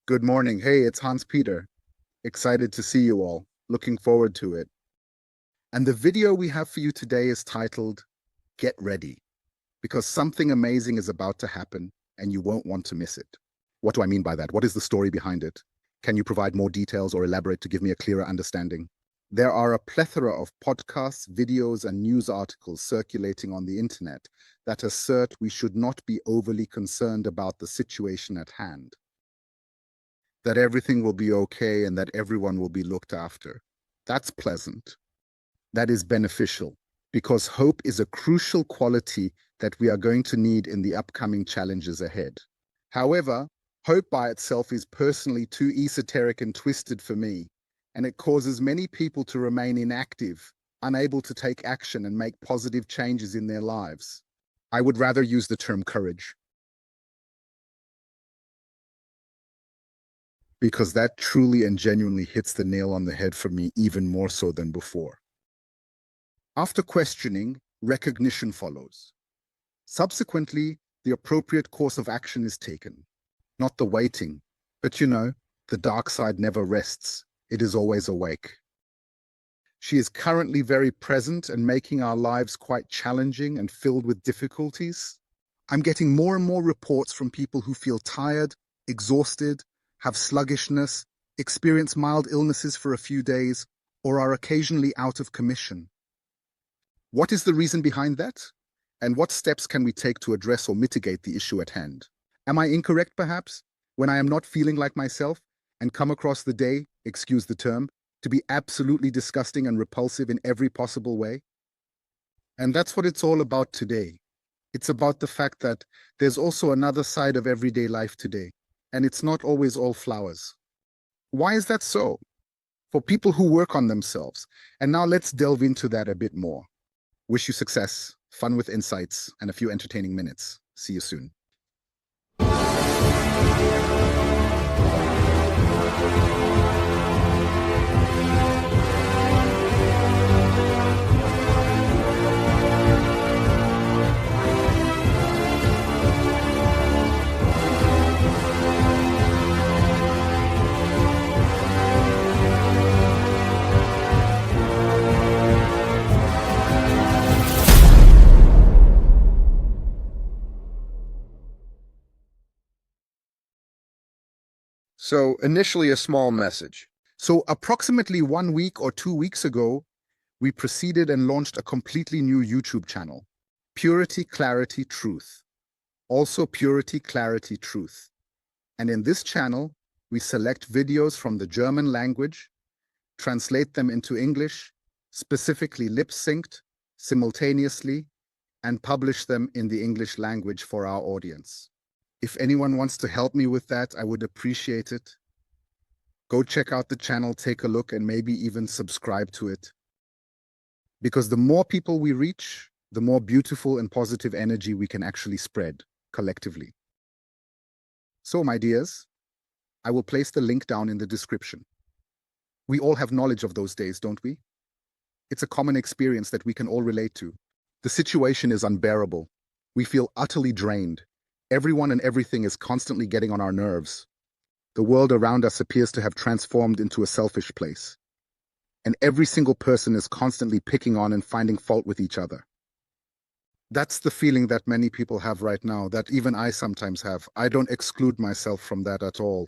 Good morning. Hey, it's Hans Peter. Excited to see you all. Looking forward to it. And the video we have for you today is titled Get Ready, because something amazing is about to happen and you won't want to miss it. What do I mean by that? What is the story behind it? Can you provide more details or elaborate to give me a clearer understanding? There are a plethora of podcasts, videos, and news articles circulating on the internet that assert we should not be overly concerned about the situation at hand, that everything will be okay and that everyone will be looked after. That's pleasant. That is beneficial because hope is a crucial quality that we are going to need in the upcoming challenges ahead. However, hope by itself is personally too esoteric and twisted for me, and it causes many people to remain inactive, unable to take action and make positive changes in their lives. I would rather use the term courage, because that truly and genuinely hits the nail on the head for me even more so than before. After questioning, recognition follows. Subsequently, the appropriate course of action is taken. Not the waiting, but the dark side never rests. It is always awake. She is currently very present and making our lives quite challenging and filled with difficulties. I'm getting more and more reports from people who feel tired, exhausted, have sluggishness, experience mild illnesses for a few days, or are occasionally out of commission. What is the reason behind that? And what steps can we take to address or mitigate the issue at hand? Am I incorrect, perhaps, when I am not feeling like myself and come across the day, excuse the term, to be absolutely disgusting and repulsive in every possible way? And that's what it's all about today. It's about the fact that there's also another side of everyday life today, and it's not always all flowers. Why is that so? For people who work on themselves. And now let's delve into that a bit more. Wish you success, fun with insights, and a few entertaining minutes. See you soon. So, initially, a small message. So, approximately 1 week or 2 weeks ago, we proceeded and launched a completely new YouTube channel, Purity, Clarity, Truth. Also, Purity, Clarity, Truth. And in this channel, we select videos from the German language, translate them into English, specifically lip-synced, simultaneously, and publish them in the English language for our audience. If anyone wants to help me with that, I would appreciate it. Go check out the channel, take a look, and maybe even subscribe to it. Because the more people we reach, the more beautiful and positive energy we can actually spread collectively. So, my dears, I will place the link down in the description. We all have knowledge of those days, don't we? It's a common experience that we can all relate to. The situation is unbearable. We feel utterly drained. Everyone and everything is constantly getting on our nerves. The world around us appears to have transformed into a selfish place. And every single person is constantly picking on and finding fault with each other. That's the feeling that many people have right now, that even I sometimes have. I don't exclude myself from that at all.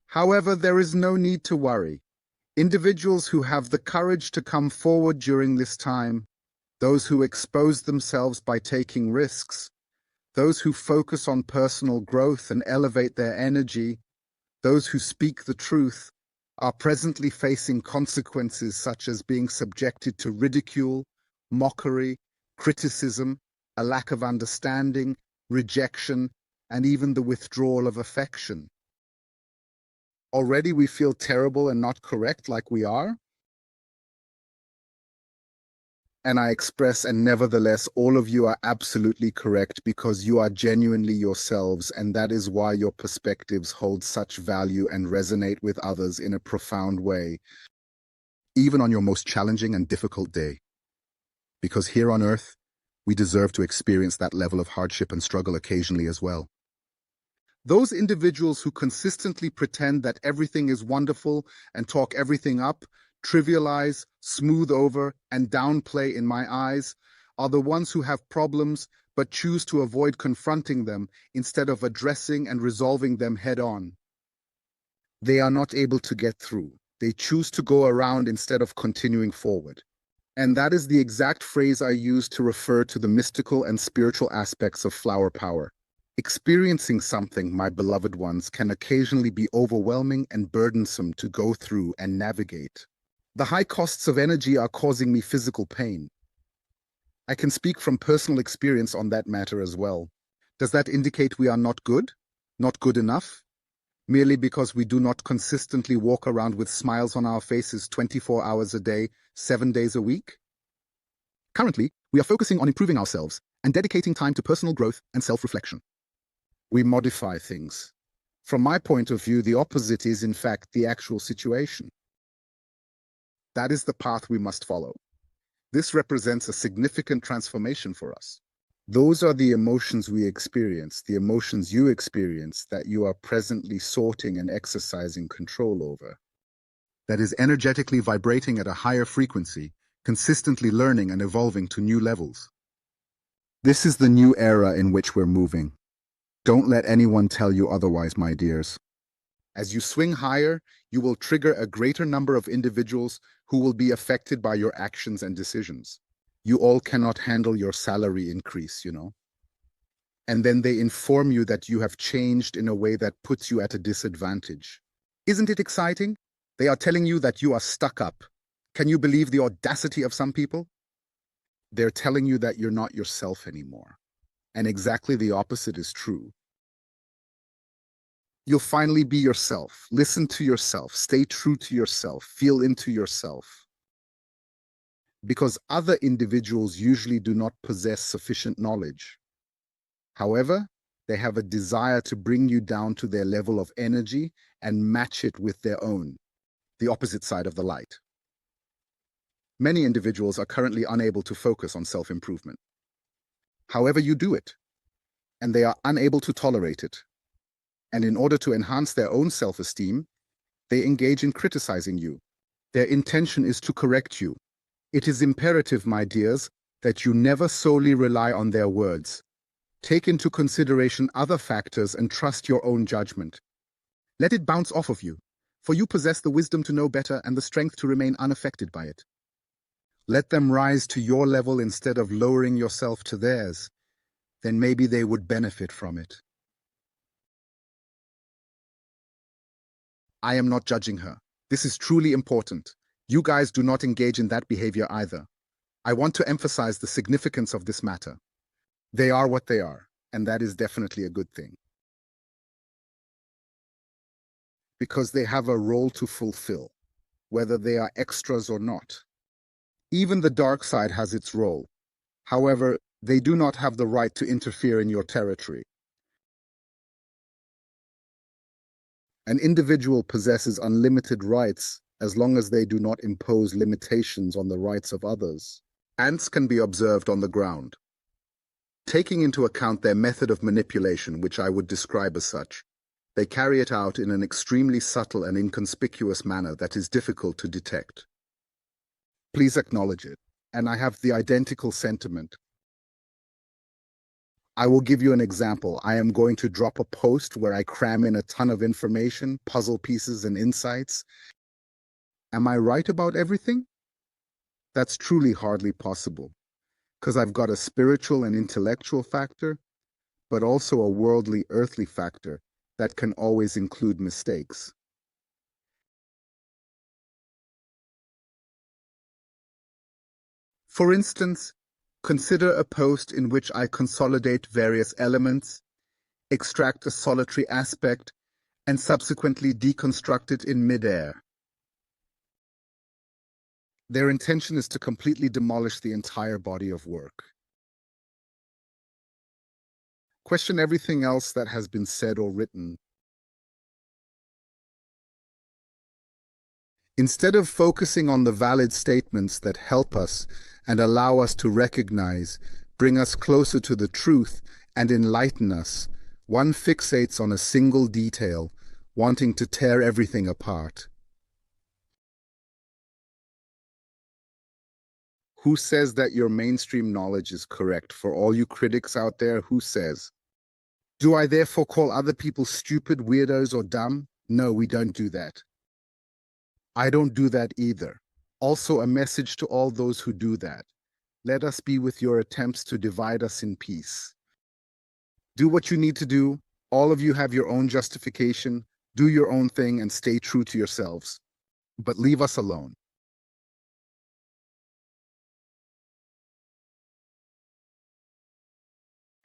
However, there is no need to worry. Individuals who have the courage to come forward during this time, those who expose themselves by taking risks, those who focus on personal growth and elevate their energy, those who speak the truth, are presently facing consequences such as being subjected to ridicule, mockery, criticism, a lack of understanding, rejection, and even the withdrawal of affection. Already we feel terrible and not correct like we are. And I express, and nevertheless, all of you are absolutely correct because you are genuinely yourselves, and that is why your perspectives hold such value and resonate with others in a profound way, even on your most challenging and difficult day. Because here on Earth, we deserve to experience that level of hardship and struggle occasionally as well. Those individuals who consistently pretend that everything is wonderful and talk everything up, trivialize, smooth over, and downplay in my eyes, are the ones who have problems but choose to avoid confronting them instead of addressing and resolving them head-on. They are not able to get through. They choose to go around instead of continuing forward. And that is the exact phrase I use to refer to the mystical and spiritual aspects of flower power. Experiencing something, my beloved ones, can occasionally be overwhelming and burdensome to go through and navigate. The high costs of energy are causing me physical pain. I can speak from personal experience on that matter as well. Does that indicate we are not good? Not good enough? Merely because we do not consistently walk around with smiles on our faces 24 hours a day, 7 days a week? Currently, we are focusing on improving ourselves and dedicating time to personal growth and self-reflection. We modify things. From my point of view, the opposite is, in fact, the actual situation. That is the path we must follow. This represents a significant transformation for us. Those are the emotions we experience, the emotions you experience that you are presently sorting and exercising control over. That is energetically vibrating at a higher frequency, consistently learning and evolving to new levels. This is the new era in which we're moving. Don't let anyone tell you otherwise, my dears. As you swing higher, you will trigger a greater number of individuals who will be affected by your actions and decisions. You all cannot handle your salary increase, And then they inform you that you have changed in a way that puts you at a disadvantage. Isn't it exciting? They are telling you that you are stuck up. Can you believe the audacity of some people? They're telling you that you're not yourself anymore. And exactly the opposite is true. You'll finally be yourself. Listen to yourself. Stay true to yourself. Feel into yourself. Because other individuals usually do not possess sufficient knowledge. However, they have a desire to bring you down to their level of energy and match it with their own, the opposite side of the light. Many individuals are currently unable to focus on self-improvement. However, you do it, and they are unable to tolerate it. And in order to enhance their own self-esteem, they engage in criticizing you. Their intention is to correct you. It is imperative, my dears, that you never solely rely on their words. Take into consideration other factors and trust your own judgment. Let it bounce off of you, for you possess the wisdom to know better and the strength to remain unaffected by it. Let them rise to your level instead of lowering yourself to theirs. Then maybe they would benefit from it. I am not judging her. This is truly important. You guys do not engage in that behavior either. I want to emphasize the significance of this matter. They are what they are, and that is definitely a good thing. Because they have a role to fulfill, whether they are extras or not. Even the dark side has its role. However, they do not have the right to interfere in your territory. An individual possesses unlimited rights as long as they do not impose limitations on the rights of others. Ants can be observed on the ground. Taking into account their method of manipulation, which I would describe as such, they carry it out in an extremely subtle and inconspicuous manner that is difficult to detect. Please acknowledge it, and I have the identical sentiment. I will give you an example. I am going to drop a post where I cram in a ton of information, puzzle pieces, and insights. Am I right about everything? That's truly hardly possible, because I've got a spiritual and intellectual factor, but also a worldly, earthly factor that can always include mistakes. For instance, consider a post in which I consolidate various elements, extract a solitary aspect, and subsequently deconstruct it in midair. Their intention is to completely demolish the entire body of work. Question everything else that has been said or written. Instead of focusing on the valid statements that help us and allow us to recognize, bring us closer to the truth, and enlighten us, One fixates on a single detail, wanting to tear everything apart. Who says that your mainstream knowledge is correct? For all you critics out there, who says? Do I therefore call other people stupid, weirdos, or dumb? No, we don't do that. I don't do that either. Also, a message to all those who do that. Let us be with your attempts to divide us in peace. Do what you need to do. All of you have your own justification. Do your own thing and stay true to yourselves. But leave us alone.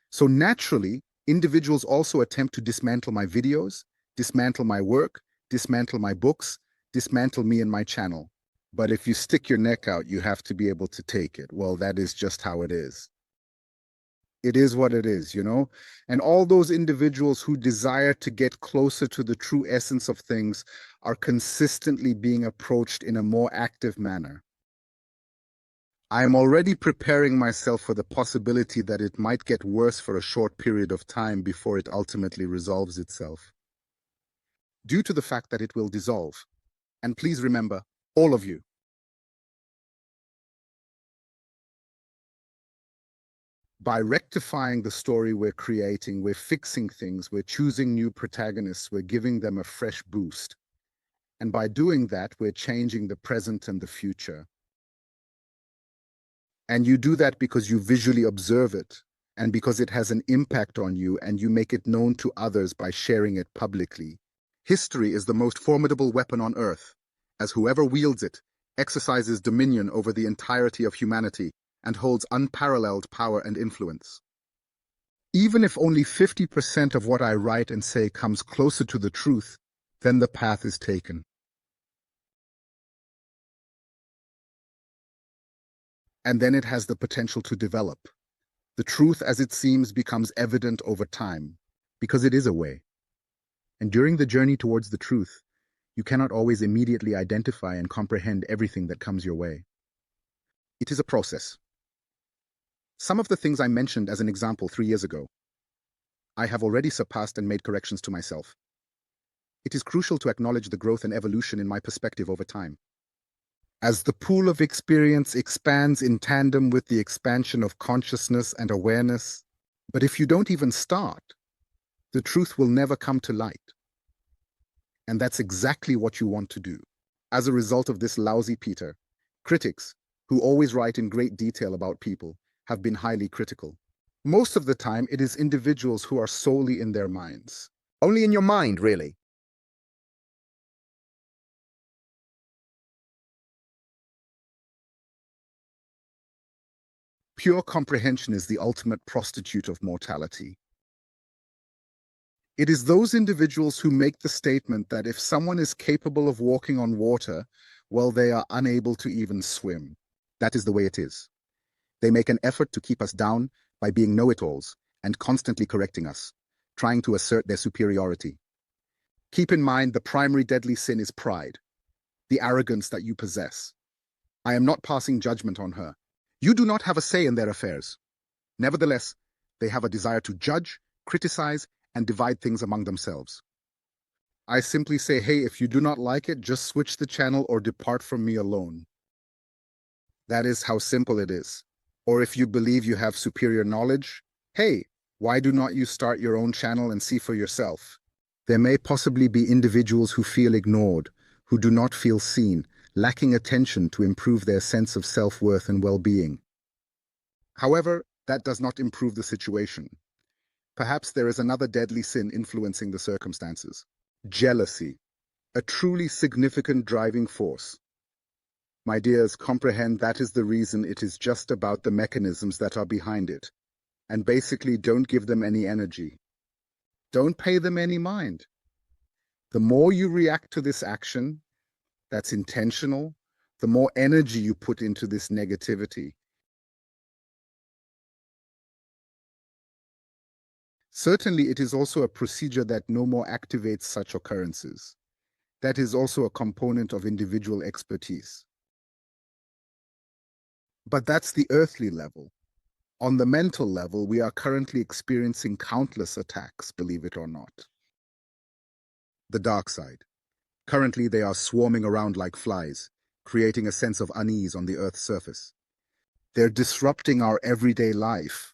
So naturally, individuals also attempt to dismantle my videos, dismantle my work, dismantle my books, dismantle me and my channel. But if you stick your neck out, you have to be able to take it. Well, that is just how it is. It is what it is, you know? And all those individuals who desire to get closer to the true essence of things are consistently being approached in a more active manner. I am already preparing myself for the possibility that it might get worse for a short period of time before it ultimately resolves itself. Due to the fact that it will dissolve. And please remember, all of you, by rectifying the story we're creating, we're fixing things, we're choosing new protagonists, we're giving them a fresh boost. And by doing that, we're changing the present and the future. And you do that because you visually observe it, and because it has an impact on you, and you make it known to others by sharing it publicly. History is the most formidable weapon on earth, as whoever wields it exercises dominion over the entirety of humanity and holds unparalleled power and influence. Even if only 50% of what I write and say comes closer to the truth, then the path is taken. And then it has the potential to develop. The truth as it seems becomes evident over time, because it is a way. And during the journey towards the truth, you cannot always immediately identify and comprehend everything that comes your way. It is a process. Some of the things I mentioned as an example 3 years ago, I have already surpassed and made corrections to myself. It is crucial to acknowledge the growth and evolution in my perspective over time. As the pool of experience expands in tandem with the expansion of consciousness and awareness, but if you don't even start, the truth will never come to light. And that's exactly what you want to do. As a result of this lousy Peter, critics, who always write in great detail about people, have been highly critical. Most of the time, it is individuals who are solely in their minds. Only in your mind, really. Pure comprehension is the ultimate prostitute of mortality. It is those individuals who make the statement that if someone is capable of walking on water, well, they are unable to even swim. That is the way it is. They make an effort to keep us down by being know-it-alls and constantly correcting us, trying to assert their superiority. Keep in mind the primary deadly sin is pride, the arrogance that you possess. I am not passing judgment on her. You do not have a say in their affairs. Nevertheless, they have a desire to judge, criticize, and divide things among themselves. I simply say, hey, if you do not like it, just switch the channel or depart from me alone. That is how simple it is. Or if you believe you have superior knowledge, hey, why do not you start your own channel and see for yourself? There may possibly be individuals who feel ignored, who do not feel seen, lacking attention to improve their sense of self-worth and well-being. However, that does not improve the situation. Perhaps there is another deadly sin influencing the circumstances. Jealousy, a truly significant driving force. My dears, comprehend that is the reason. It is just about the mechanisms that are behind it. And basically, don't give them any energy. Don't pay them any mind. The more you react to this action that's intentional, the more energy you put into this negativity. Certainly, it is also a procedure that no more activates such occurrences. That is also a component of individual expertise. But that's the earthly level. On the mental level, we are currently experiencing countless attacks, believe it or not. The dark side. Currently, they are swarming around like flies, creating a sense of unease on the Earth's surface. They're disrupting our everyday life.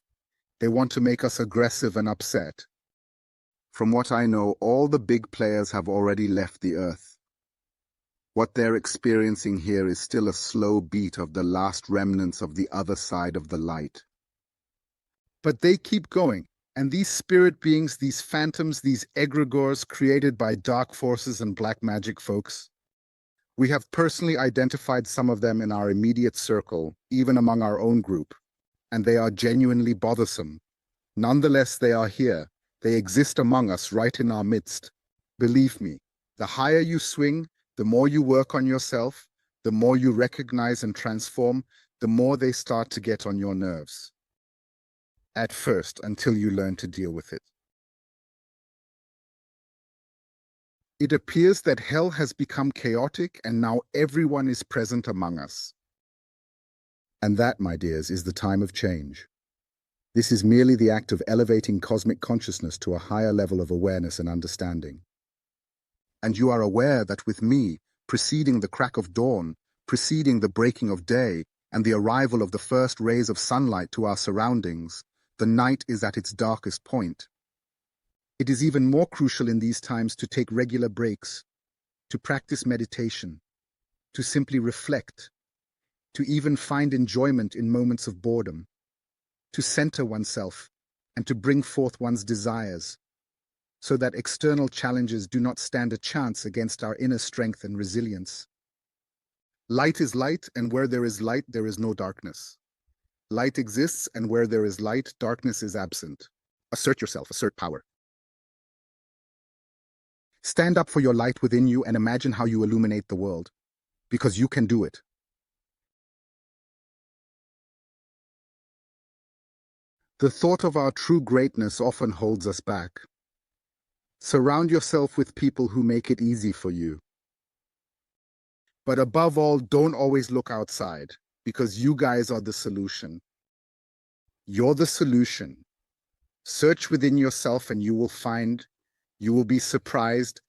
They want to make us aggressive and upset. From what I know, all the big players have already left the Earth. What they're experiencing here is still a slow beat of the last remnants of the other side of the light. But they keep going, and these spirit beings, these phantoms, these egregores created by dark forces and black magic folks, we have personally identified some of them in our immediate circle, even among our own group, and they are genuinely bothersome. Nonetheless, they are here. They exist among us, right in our midst. Believe me, the higher you swing, the more you work on yourself, the more you recognize and transform, the more they start to get on your nerves. At first, until you learn to deal with it. It appears that hell has become chaotic and now everyone is present among us. And that, my dears, is the time of change. This is merely the act of elevating cosmic consciousness to a higher level of awareness and understanding. And you are aware that with me, preceding the crack of dawn, preceding the breaking of day, and the arrival of the first rays of sunlight to our surroundings, the night is at its darkest point. It is even more crucial in these times to take regular breaks, to practice meditation, to simply reflect, to even find enjoyment in moments of boredom, to center oneself and to bring forth one's desires, so that external challenges do not stand a chance against our inner strength and resilience. Light is light, and where there is light, there is no darkness. Light exists, and where there is light, darkness is absent. Assert yourself, assert power. Stand up for your light within you and imagine how you illuminate the world, because you can do it. The thought of our true greatness often holds us back. Surround yourself with people who make it easy for you. But above all, don't always look outside, because you guys are the solution. You're the solution. Search within yourself and you will find, you will be surprised,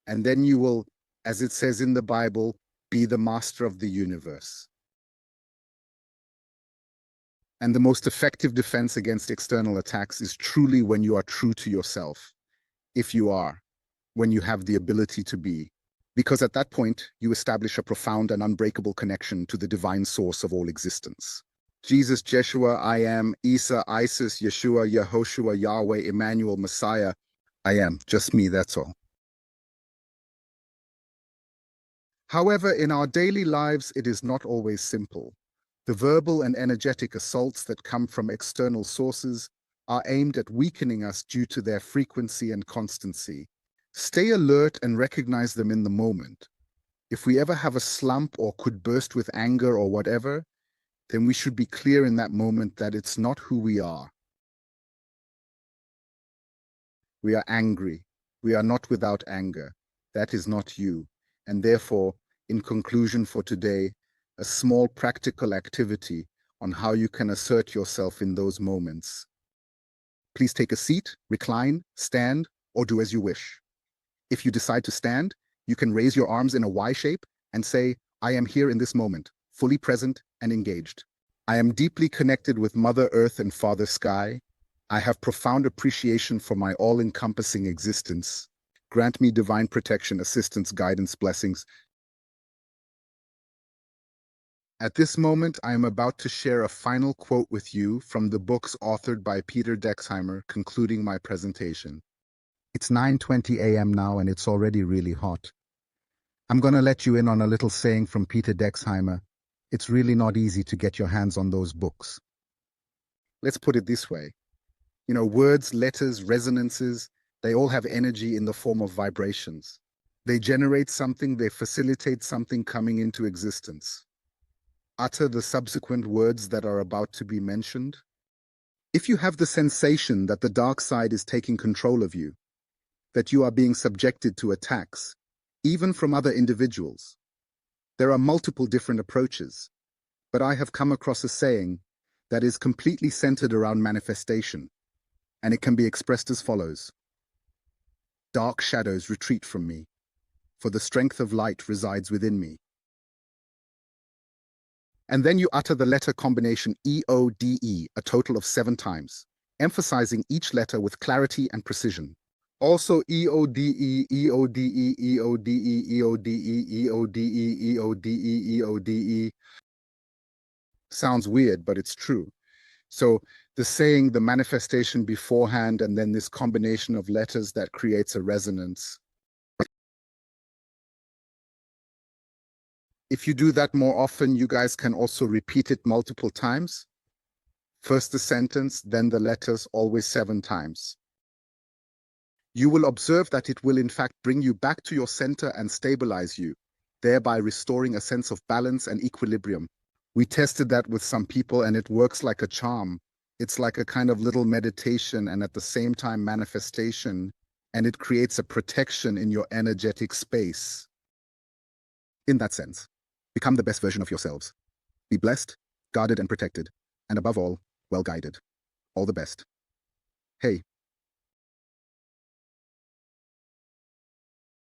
and then you will, as it says in the Bible, be the master of the universe. And the most effective defense against external attacks is truly when you are true to yourself. If you are, when you have the ability to be. Because at that point, you establish a profound and unbreakable connection to the divine source of all existence. Jesus, Jeshua, I am, Isa, Isis, Yeshua, Yehoshua, Yahweh, Emmanuel, Messiah. I am, just me, that's all. However, in our daily lives, it is not always simple. The verbal and energetic assaults that come from external sources are aimed at weakening us due to their frequency and constancy. Stay alert and recognize them in the moment. If we ever have a slump or could burst with anger or whatever, then we should be clear in that moment that it's not who we are. We are angry. We are not without anger. That is not you. And therefore, in conclusion for today, a small practical activity on how you can assert yourself in those moments. Please take a seat, recline, stand, or do as you wish. If you decide to stand, you can raise your arms in a Y shape and say, I am here in this moment, fully present and engaged. I am deeply connected with Mother Earth and Father Sky. I have profound appreciation for my all-encompassing existence. Grant me divine protection, assistance, guidance, blessings. At this moment, I am about to share a final quote with you from the books authored by Peter Dexheimer, concluding my presentation. It's 9:20 a.m. now and it's already really hot. I'm going to let you in on a little saying from Peter Dexheimer. It's really not easy to get your hands on those books. Let's put it this way. Words, letters, resonances, they all have energy in the form of vibrations. They generate something, they facilitate something coming into existence. Utter the subsequent words that are about to be mentioned. If you have the sensation that the dark side is taking control of you, that you are being subjected to attacks, even from other individuals, there are multiple different approaches, but I have come across a saying that is completely centered around manifestation, and it can be expressed as follows. Dark shadows retreat from me, for the strength of light resides within me. And then you utter the letter combination EODE a total of 7 times, emphasizing each letter with clarity and precision. Also EODE, EODE, EODE, EODE, EODE, EODE, EODE. Sounds weird, but it's true. So the saying, the manifestation beforehand, and then this combination of letters that creates a resonance. If you do that more often, you guys can also repeat it multiple times. First the sentence, then the letters, always 7 times. You will observe that it will in fact bring you back to your center and stabilize you, thereby restoring a sense of balance and equilibrium. We tested that with some people and it works like a charm. It's like a kind of little meditation and at the same time manifestation, and it creates a protection in your energetic space. In that sense, become the best version of yourselves. Be blessed, guarded and protected, and above all, well guided. All the best. Hey,